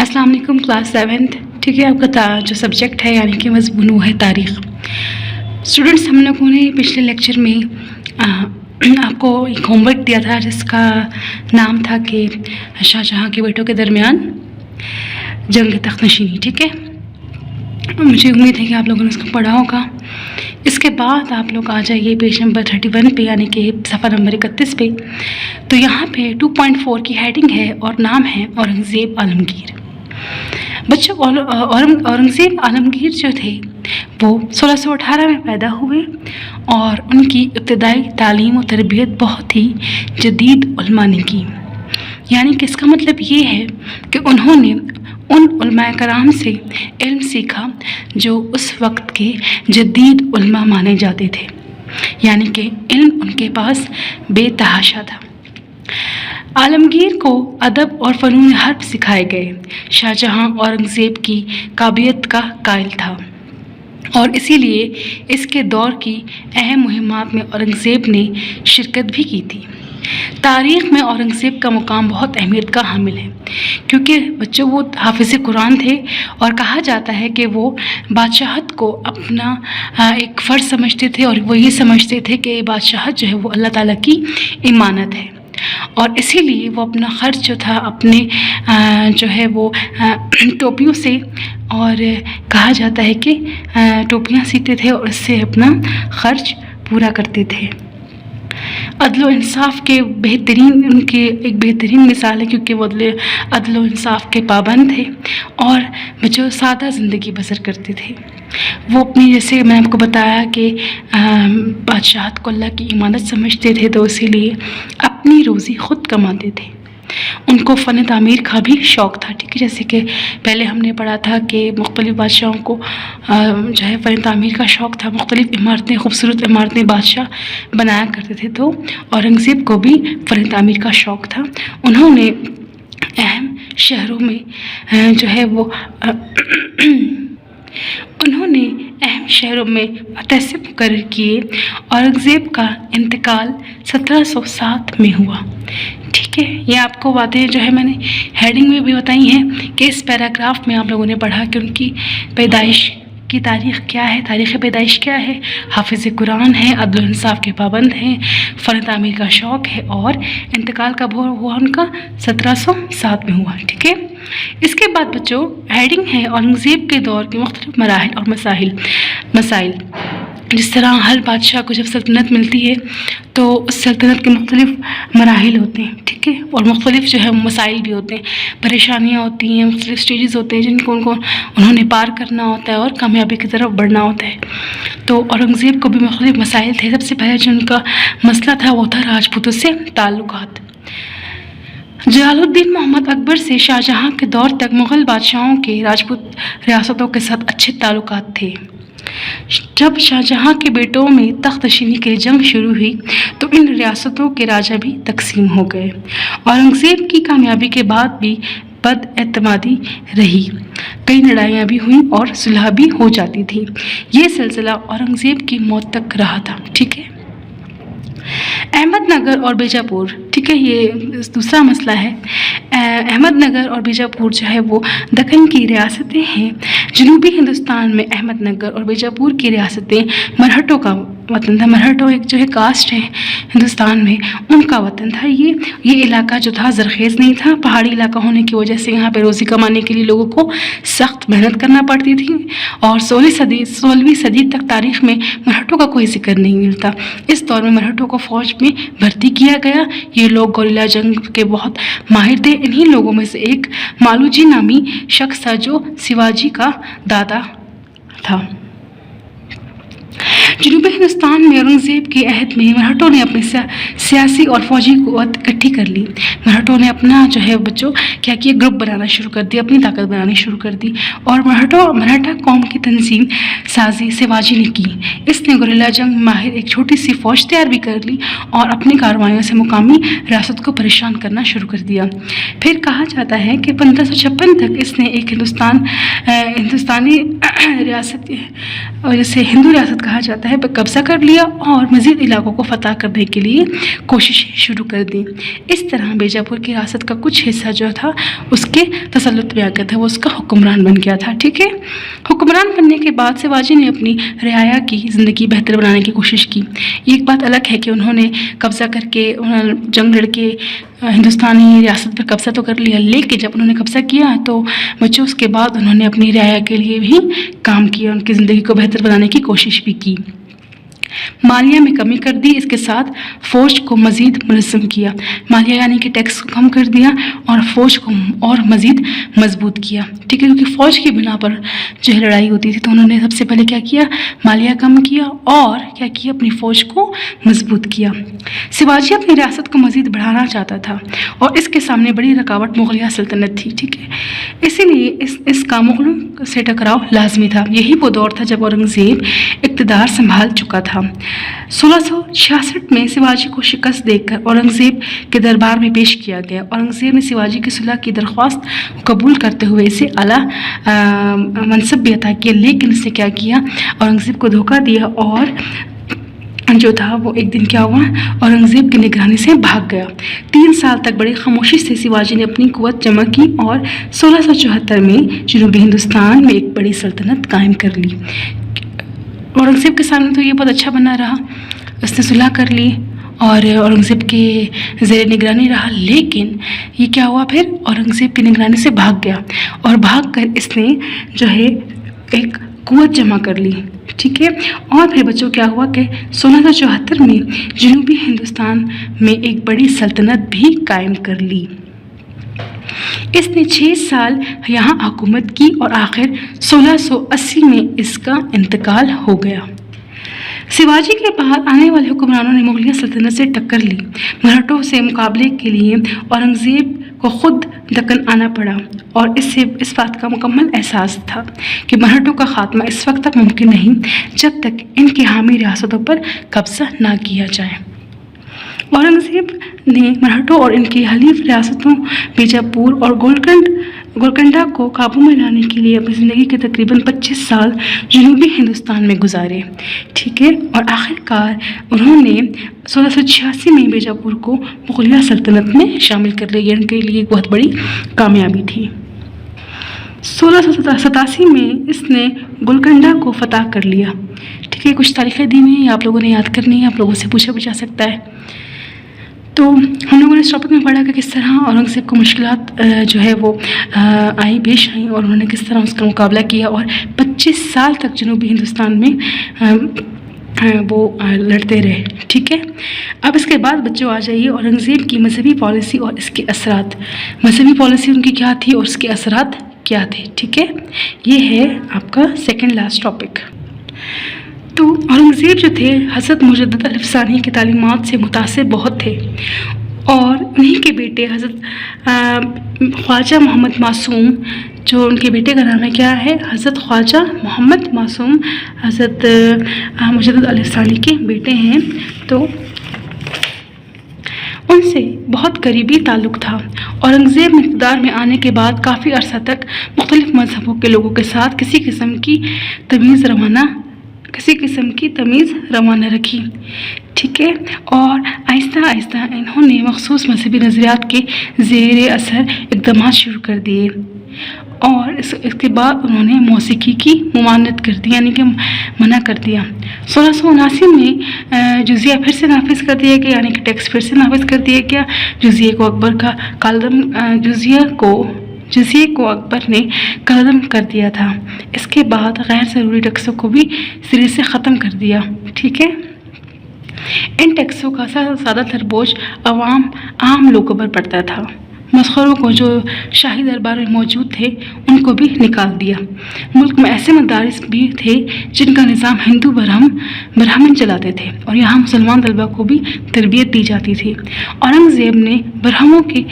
السلام علیکم class 7th. ٹھیک ہے، آپ کا جو سبجیکٹ ہے یعنی کہ مضمون وہ ہے تاریخ. اسٹوڈنٹس، ہم لوگوں نے پچھلے لیکچر میں آپ کو ایک ہوم ورک دیا تھا جس کا نام تھا کہ شاہ جہاں کے بیٹوں کے درمیان جنگ تخت نشینی. ٹھیک ہے، مجھے امید ہے کہ آپ لوگوں نے اس کو پڑھا ہوگا. اس کے بعد آپ لوگ آ جائیے پیج نمبر 31 پہ یعنی کہ صفحہ نمبر 31 پہ. تو یہاں پہ 2.4 کی ہیڈنگ ہے اور نام ہے اورنگزیب عالمگیر. بچوں، اورنگزیب عالمگیر جو تھے وہ 1618 میں پیدا ہوئے اور ان کی ابتدائی تعلیم و تربیت بہت ہی جدید علماء نے کی. یعنی کہ اس کا مطلب یہ ہے کہ انہوں نے ان علماء کرام سے علم سیکھا جو اس وقت کے جدید علماء مانے جاتے تھے. یعنی کہ علم ان کے پاس بے تحاشا تھا. عالمگیر کو ادب اور فنون حرب سکھائے گئے. شاہ جہاں اورنگزیب کی قابلیت کا قائل تھا اور اسی لیے اس کے دور کی اہم مہمات میں اورنگزیب نے شرکت بھی کی تھی. تاریخ میں اورنگزیب کا مقام بہت اہمیت کا حامل ہے کیونکہ بچوں وہ حافظ قرآن تھے اور کہا جاتا ہے کہ وہ بادشاہت کو اپنا ایک فرض سمجھتے تھے اور وہ یہ سمجھتے تھے کہ بادشاہت جو ہے وہ اللہ تعالیٰ کی امانت ہے اور اسی لیے وہ اپنا خرچ جو تھا اپنے جو ہے وہ ٹوپیوں سے اور کہا جاتا ہے کہ ٹوپیاں سیتے تھے اور اس سے اپنا خرچ پورا کرتے تھے. عدل و انصاف کے ان کے ایک بہترین مثال ہے کیونکہ وہ عدل و انصاف کے پابند تھے اور جو سادہ زندگی بسر کرتے تھے. وہ اپنی جیسے میں آپ کو بتایا کہ بادشاہت کو اللہ کی امانت سمجھتے تھے تو اسی لیے اپنی روزی خود کماتے تھے. ان کو فن تعمیر کا بھی شوق تھا. ٹھیک ہے، جیسے کہ پہلے ہم نے پڑھا تھا کہ مختلف بادشاہوں کو جو ہے فن تعمیر کا شوق تھا. مختلف عمارتیں، خوبصورت عمارتیں بادشاہ بنایا کرتے تھے. تو اورنگزیب کو بھی فن تعمیر کا شوق تھا. انہوں نے اہم شہروں میں جو ہے وہ متحصب مقرر کیے. اورنگزیب کا انتقال 1707 میں ہوا. ٹھیک ہے، یہ آپ کو باتیں جو ہے میں نے ہیڈنگ میں بھی بتائی ہیں کہ اس پیراگراف میں آپ لوگوں نے پڑھا کہ ان کی پیدائش کی تاریخ کیا ہے، تاریخ پیدائش کیا ہے، حافظ قرآن ہے، عدل و انصاف کے پابند ہیں، فن تعمیر کا شوق ہے اور انتقال کب ہوا ان کا 1707 میں ہوا. ٹھیک ہے، اس کے بعد بچوں ہیڈنگ ہے اورنگزیب کے دور کے مختلف مراحل اور مسائل. جس طرح ہر بادشاہ کو جب سلطنت ملتی ہے تو اس سلطنت کے مختلف مراحل ہوتے ہیں. ٹھیک ہے، اور مختلف جو ہے مسائل بھی ہوتے ہیں، پریشانیاں ہوتی ہیں، مختلف سٹیجز ہوتے ہیں جن کو انہوں نے پار کرنا ہوتا ہے اور کامیابی کی طرف بڑھنا ہوتا ہے. تو اورنگزیب کو بھی مختلف مسائل تھے. سب سے پہلے جو ان کا مسئلہ تھا وہ تھا راجپوتوں سے تعلقات. جلال الدین محمد اکبر سے شاہ جہاں کے دور تک مغل بادشاہوں کے راجپوت ریاستوں کے ساتھ اچھے تعلقات تھے. جب شاہ جہاں کے بیٹوں میں تخت نشینی کے جنگ شروع ہوئی تو ان ریاستوں کے راجا بھی تقسیم ہو گئے. اورنگزیب کی کامیابی کے بعد بھی بد اعتمادی رہی. کئی لڑائیاں بھی ہوئیں اور صلح بھی ہو جاتی تھی. یہ سلسلہ اورنگزیب کی موت تک رہا تھا. ٹھیک ہے، احمد نگر اور بیجاپور. ٹھیک ہے، یہ دوسرا مسئلہ ہے. احمد نگر اور بیجاپور جو ہے وہ دکن کی ریاستیں ہیں. جنوبی ہندوستان میں احمد نگر اور بیجاپور کی ریاستیں مرہٹوں کا وطن تھا. مرہٹوں ایک جو ہے کاسٹ ہے ہندوستان میں، ان کا وطن تھا. یہ علاقہ جو تھا زرخیز نہیں تھا. پہاڑی علاقہ ہونے کی وجہ سے یہاں پہ روزی کمانے کے لیے لوگوں کو سخت محنت کرنا پڑتی تھی اور 16ویں صدی تک تاریخ میں مرہٹوں کا کوئی ذکر نہیں ملتا. اس دور میں مرہٹوں کو فوج میں بھرتی کیا گیا. یہ لوگ گوریلا جنگ کے بہت ماہر تھے. انہی لوگوں میں سے ایک مالوجی نامی شخص تھا جو شیواجی کا دادا تھا. جنوبی ہندوستان میں اورنگزیب کے عہد میں مرہٹوں نے اپنی سیاسی اور فوجی قوت اکٹھی کر لی. مرہٹوں نے اپنا جو ہے بچوں کیا کیا، گروپ بنانا شروع کر دی، اپنی طاقت بنانی شروع کر دی اور مرہٹا قوم کی تنظیم سازی شیواجی نے کی. اس نے گوریلا جنگ میں ماہر ایک چھوٹی سی فوج تیار بھی کر لی اور اپنی کارروائیوں سے مقامی ریاست کو پریشان کرنا شروع کر دیا. پھر کہا جاتا ہے کہ 1556 تک اس نے ایک ہندوستانی ریاست اور جسے ہندو ریاست کہا جاتا جاتا ہے پر قبضہ کر لیا اور مزید علاقوں کو فتح کرنے کے لیے کوششیں شروع کر دی۔ اس طرح بیجاپور کی ریاست کا کچھ حصہ جو تھا اس کے تسلط میں آ گیا تھا، وہ اس کا حکمران بن گیا تھا، ٹھیک ہے۔ حکمران بننے کے بعد شیواجی نے اپنی رعایا کی زندگی بہتر بنانے کی کوشش کی۔ یہ ایک بات الگ ہے کہ انہوں نے قبضہ کر کے جنگ لڑ کے ہندوستانی ریاست پر قبضہ تو کر لیا، لیکن جب انہوں نے قبضہ کیا تو بچوں اس کے بعد انہوں نے اپنی رعایا کے لیے بھی کام کیا، ان کی زندگی کو بہتر بنانے کی کوشش بھی کی۔ مالیہ میں کمی کر دی، اس کے ساتھ فوج کو مزید منظم کیا، مالیہ یعنی کہ ٹیکس کو کم کر دیا اور فوج کو اور مزید مضبوط کیا، ٹھیک ہے، کیونکہ فوج کی بنا پر جو ہے لڑائی ہوتی تھی تو انہوں نے سب سے پہلے کیا کیا، مالیہ کم کیا اور کیا کیا، اپنی فوج کو مضبوط کیا۔ شیواجی اپنی ریاست کو مزید بڑھانا چاہتا تھا اور اس کے سامنے بڑی رکاوٹ مغلیہ سلطنت تھی، ٹھیک ہے، اسی لیے اس کا مغلوں سے ٹکراؤ لازمی تھا۔ یہی وہ دور تھا جب اورنگزیب اقتدار سنبھال چکا تھا۔ 1666 میں شیواجی کو شکست دے کر اورنگزیب کے دربار میں پیش کیا گیا۔ اورنگزیب نے شیواجی کی صلح کی درخواست قبول کرتے ہوئے اسے اعلیٰ منصب بھی عطا کیا، لیکن اس نے کیا کیا، اورنگزیب کو دھوکہ دیا اور جو تھا وہ ایک دن کیا ہوا، اورنگزیب کی نگرانی سے بھاگ گیا۔ 3 سال تک بڑی خاموشی سے شیواجی نے اپنی قوت جمع کی اور 1674 میں جنوبی ہندوستان میں ایک بڑی سلطنت قائم کر لی۔ اورنگزیب کے سامنے تو یہ بہت اچھا بنا رہا، اس نے صلح کر لی اور اورنگزیب کے زیر نگرانی رہا، لیکن یہ کیا ہوا، پھر اورنگزیب کی نگرانی سے بھاگ گیا اور بھاگ کر اس نے جو ہے ایک قوت جمع کر لی، ٹھیک ہے، اور پھر بچوں کیا ہوا کہ 1674 میں جنوبی ہندوستان میں ایک بڑی سلطنت بھی قائم کر لی۔ اس نے 6 سال یہاں حکومت کی اور آخر 1680 میں اس کا انتقال ہو گیا۔ شیواجی کے بعد آنے والے حکمرانوں نے مغلیہ سلطنت سے ٹکر لی۔ مرہٹوں سے مقابلے کے لیے اورنگزیب کو خود دکن آنا پڑا اور اس بات کا مکمل احساس تھا کہ مرہٹوں کا خاتمہ اس وقت تک ممکن نہیں جب تک ان کی حامی ریاستوں پر قبضہ نہ کیا جائے۔ اورنگزیب نے مرہٹوں اور ان کی حلیف ریاستوں بیجاپور اور گولکنڈہ کو قابو میں لانے کے لیے اپنی زندگی کے تقریباً 25 سال جنوبی ہندوستان میں گزارے، ٹھیک ہے، اور آخرکار انہوں نے 1686 میں بیجاپور کو مغلیہ سلطنت میں شامل کر لیا، ان کے لیے ایک بہت بڑی کامیابی تھی۔ 1687 میں اس نے گولکنڈہ کو فتح کر لیا، ٹھیک ہے، کچھ تاریخیں دی ہوئی ہیں، آپ لوگوں نے یاد کرنی ہے، آپ لوگوں سے پوچھا بھی جا سکتا ہے۔ تو ہم لوگوں نے اس ٹاپک میں پڑھا کہ کس طرح اورنگزیب کو مشکلات جو ہے وہ پیش آئیں اور انہوں نے کس طرح اس کا مقابلہ کیا اور 25 سال تک جنوبی ہندوستان میں وہ لڑتے رہے، ٹھیک ہے۔ اب اس کے بعد بچوں آ جائیے اورنگزیب کی مذہبی پالیسی اور اس کے اثرات۔ مذہبی پالیسی ان کی کیا تھی اور اس کے اثرات کیا تھے، ٹھیک ہے، یہ ہے آپ کا سیکنڈ لاسٹ ٹاپک۔ تو اورنگزیب جو تھے حضرت مجدد الف ثانی کی تعلیمات سے متاثر بہت تھے اور انہی کے بیٹے حضرت خواجہ محمد معصوم، جو ان کے بیٹے کا نام ہے کیا ہے، حضرت خواجہ محمد معصوم، حضرت مجدد الف ثانی کے بیٹے ہیں، تو ان سے بہت قریبی تعلق تھا۔ اورنگزیب اقتدار میں آنے کے بعد کافی عرصہ تک مختلف مذہبوں کے لوگوں کے ساتھ کسی قسم کی تمیز روانہ رکھی، ٹھیک ہے، اور آہستہ آہستہ انہوں نے مخصوص مذہبی نظریات کے زیر اثر اقدامات شروع کر دیے اور اس کے بعد انہوں نے موسیقی کی ممانعت کر دی، یعنی کہ منع کر دیا۔ 1679 میں جزیہ پھر سے نافذ کر دیا گیا، یعنی کہ ٹیکس پھر سے نافذ کر دیا گیا۔ جزیے کو اکبر نے قلم کر دیا تھا۔ اس کے بعد غیر ضروری ٹیکسوں کو بھی سرے سے ختم کر دیا، ٹھیک ہے۔ ان ٹیکسوں کا زیادہ تر بوجھ عام لوگوں پر پڑتا تھا۔ مسخروں کو جو شاہی دربار میں موجود تھے ان کو بھی نکال دیا۔ ملک میں ایسے مدارس بھی تھے جن کا نظام ہندو برہمن چلاتے تھے اور یہاں مسلمان طلبہ کو بھی تربیت دی جاتی تھی۔ اورنگزیب نے برہموں کے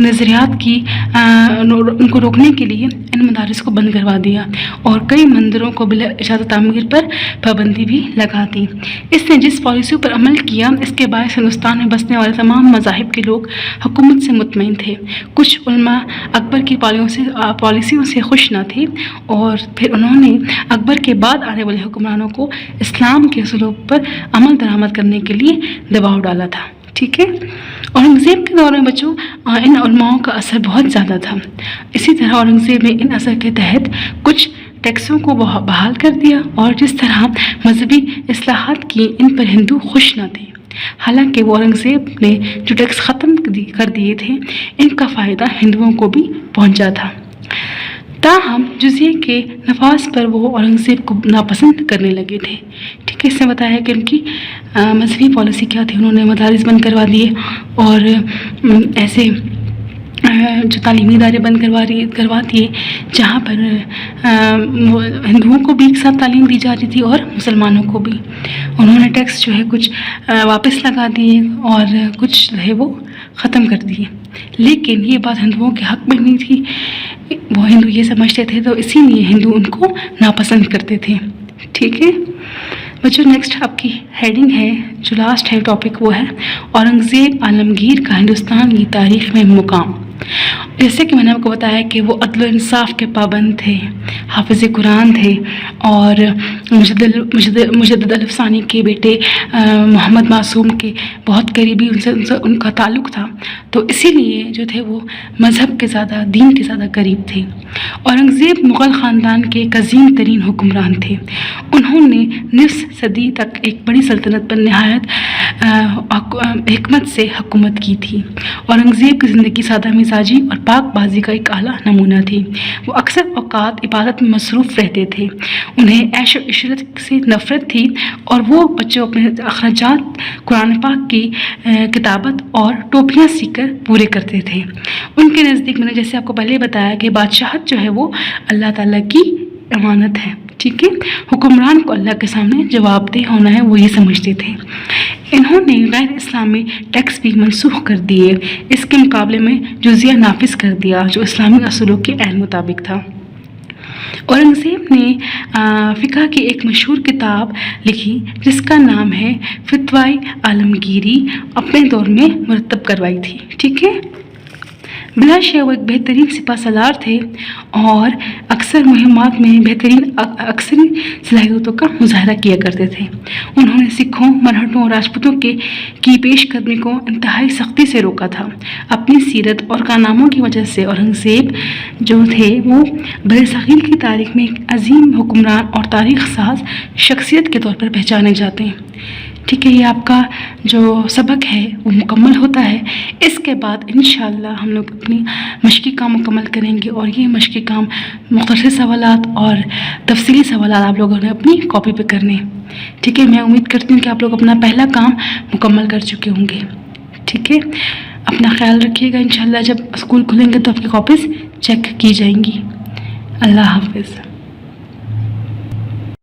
نظریات ان کو روکنے کے لیے ان مدارس کو بند کروا دیا اور کئی مندروں کو بلا اجازت تعمیر پر پابندی بھی لگا دی۔ اس نے جس پالیسیوں پر عمل کیا اس کے باعث ہندوستان میں بسنے والے تمام مذاہب کے لوگ حکومت سے مطمئن تھے۔ کچھ علماء اکبر کی پالیسیوں سے خوش نہ تھے اور پھر انہوں نے اکبر کے بعد آنے والے حکمرانوں کو اسلام کے اصولوں پر عمل درآمد کرنے کے لیے دباؤ ڈالا تھا۔ ٹھیک ہے، اورنگزیب کے دور میں بچوں ان علماؤں کا اثر بہت زیادہ تھا۔ اسی طرح اورنگزیب نے ان اثر کے تحت کچھ ٹیکسوں کو بحال کر دیا اور جس طرح مذہبی اصلاحات کی ان پر ہندو خوش نہ تھے۔ حالانکہ وہ اورنگزیب نے جو ٹیکس ختم کر دیے تھے ان کا فائدہ ہندوؤں کو بھی پہنچا تھا، تاہم جزیے کے نفاذ پر وہ اورنگزیب کو ناپسند کرنے لگے تھے۔ ٹھیک ہے، اس نے بتایا کہ ان کی مذہبی پالیسی کیا تھی۔ انہوں نے مدارس بند کروا دیے اور ایسے جو تعلیمی ادارے بند کروا دیے جہاں پر ہندوؤں کو بھی ایک ساتھ تعلیم دی جاتی تھی اور مسلمانوں کو بھی۔ انہوں نے ٹیکس جو ہے کچھ واپس لگا دیے اور کچھ جو ہے وہ ختم کر دیے، لیکن یہ بات ہندوؤں کے حق میں نہیں تھی۔ وہ ہندو یہ سمجھتے تھے تو اسی لیے ہندو ان کو ناپسند کرتے تھے۔ ٹھیک ہے بچوں، نیکسٹ آپ کی ہیڈنگ ہے جو لاسٹ ہے ٹاپک، وہ ہے اورنگزیب عالمگیر کا ہندوستان کی تاریخ میں مقام۔ جیسے کہ میں نے آپ کو بتایا کہ وہ عدل و انصاف کے پابند تھے، حافظ قرآن تھے اور مجدد الف ثانی کے بیٹے محمد معصوم کے بہت قریبی ان کا تعلق تھا، تو اسی لیے جو تھے وہ مذہب کے زیادہ، دین کے زیادہ قریب تھے۔ اورنگزیب مغل خاندان کے ایک عظیم ترین حکمران تھے۔ انہوں نے نصف صدی تک ایک بڑی سلطنت پر نہایت حکمت سے حکومت کی تھی۔ اورنگزیب کی زندگی سادہ مزاجی اور پاک بازی کا ایک اعلیٰ نمونہ تھی۔ وہ اکثر اوقات عبادت میں مصروف رہتے تھے، انہیں عیش و عشرت سے نفرت تھی اور وہ بچوں اپنے اخراجات قرآن پاک کی کتابت اور ٹوپیاں سیکھ کر پورے کرتے تھے۔ ان کے نزدیک میں نے جیسے آپ کو پہلے بتایا کہ بادشاہت جو ہے وہ اللہ تعالیٰ کی امانت ہے۔ ٹھیک ہے، حکمران کو اللہ کے سامنے جواب دہ ہونا ہے، وہ یہ سمجھتے تھے۔ انہوں نے غیر اسلامی ٹیکس بھی منسوخ کر دیے، اس کے مقابلے میں جزیہ نافذ کر دیا جو اسلامی اصولوں کے عین مطابق تھا۔ اورنگزیب نے فقہ کی ایک مشہور کتاب لکھی جس کا نام ہے فتوائے عالمگیری، اپنے دور میں مرتب کروائی تھی۔ ٹھیک ہے، بلا شک وہ ایک بہترین سپہ سالار تھے اور اکثر مہمات میں بہترین عسکری صلاحیتوں کا مظاہرہ کیا کرتے تھے۔ انہوں نے سکھوں، مرہٹوں اور راجپوتوں کی پیش قدمی کو انتہائی سختی سے روکا تھا۔ اپنی سیرت اور کارناموں کی وجہ سے اورنگزیب جو تھے وہ برصغیر کی تاریخ میں ایک عظیم حکمران اور تاریخ ساز شخصیت کے طور پر پہچانے جاتے ہیں۔ ٹھیک ہے، یہ آپ کا جو سبق ہے وہ مکمل ہوتا ہے۔ اس کے بعد انشاءاللہ ہم لوگ اپنی مشقی کام مکمل کریں گے اور یہ مشقی کام مختصر سوالات اور تفصیلی سوالات آپ لوگوں نے اپنی کاپی پہ کرنے۔ ٹھیک ہے، میں امید کرتی ہوں کہ آپ لوگ اپنا پہلا کام مکمل کر چکے ہوں گے۔ ٹھیک ہے، اپنا خیال رکھیے گا، انشاءاللہ جب اسکول کھلیں گے تو آپ کی کاپیز چیک کی جائیں گی۔ اللہ حافظ۔